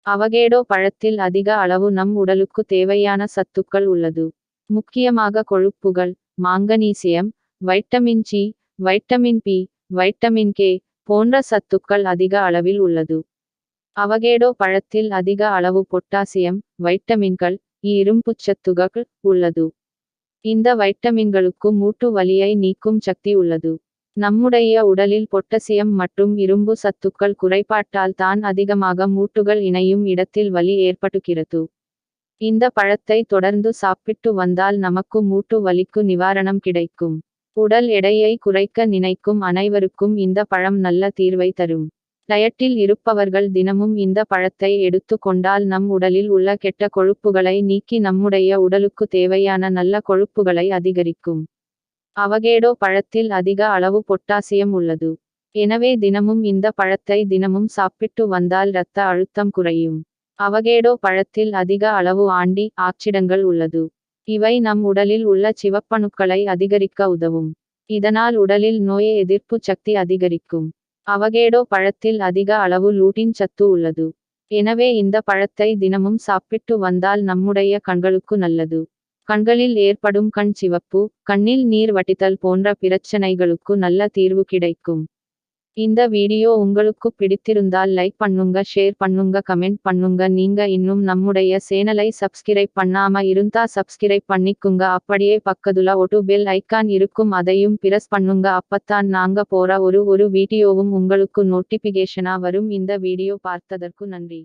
Avocado பழத்தில் அதிக அளவு நம் உடலுக்கு தேவையான சத்துக்கள் உள்ளது. முக்கியமாக கொழுப்புகள், மாங்கனீசியம், vitamin C, vitamin B, vitamin K போன்ற சத்துக்கள் அதிக அளவில் உள்ளது. அவகேடோ பழத்தில் அதிக அளவு பொட்டாசியம், வைட்டமின்கள், இரும்புச்சத்துகள் உள்ளது. இந்த வைட்டமின்களுக்கு மூட்டு வலியை நீக்கும் சக்தி உள்ளது. நம்முடைய உடலில் பொட்டாசியம் மற்றும் இரும்பு சத்துக்கள் குறைபாட்டால் தான் அதிகமாக மூட்டுகள் இணையும் இடத்தில் வலி ஏற்படுகிறது. இந்த பழத்தை தொடர்ந்து சாப்பிட்டு வந்தால் நமக்கு மூட்டு வலிக்கு நிவாரணம் கிடைக்கும். உடல் எடையை குறைக்க நினைக்கும் அனைவருக்கும் இந்த பழம் நல்ல தீர்வை தரும். டயட்டில் இருப்பவர்கள் தினமும் இந்த பழத்தை எடுத்து கொண்டால் நம் உடலில் உள்ள கெட்ட கொழுப்புகளை நீக்கி நம்முடைய உடலுக்கு தேவையான நல்ல கொழுப்புகளை அதிகரிக்கும். அவகேடோ பழத்தில் அதிக அளவு பொட்டாசியம் உள்ளது. எனவே தினமும் இந்த பழத்தை தினமும் சாப்பிட்டு வந்தால் இரத்த அழுத்தம் குறையும். அவகேடோ பழத்தில் அதிக அளவு ஆன்டி ஆக்சிடன்கள் உள்ளது. இவை நம் உடலில் உள்ள சிவப்பணுக்களை அதிகரிக்க உதவும். இதனால் உடலில் நோய் எதிர்ப்பு சக்தி அதிகரிக்கும். அவகேடோ பழத்தில் அதிக அளவு லூட்டின் சத்து உள்ளது. எனவே இந்த பழத்தை தினமும் சாப்பிட்டு வந்தால் நம்முடைய கண்களுக்கு நல்லது. கண்களில் ஏற்படும் கண் சிவப்பு, கண்ணில் நீர் வடிதல் போன்ற பிரச்சனைகளுக்கு நல்ல தீர்வு கிடைக்கும். இந்த வீடியோ உங்களுக்கு பிடித்திருந்தால் லைக் பண்ணுங்க, ஷேர் பண்ணுங்க, கமெண்ட் பண்ணுங்க. நீங்க இன்னும் நம்முடைய சேனலை சப்ஸ்கிரைப் பண்ணாம இருந்தா சப்ஸ்கிரைப் பண்ணிக்குங்க. அப்படியே பக்கத்துல ஒரு பெல் ஐக்கான் இருக்கும், அதையும் பிரஸ் பண்ணுங்க. அப்பத்தான் நாங்க போற ஒரு வீடியோவும் உங்களுக்கு நோட்டிபிகேஷனா வரும். இந்த வீடியோ பார்த்ததற்கு நன்றி.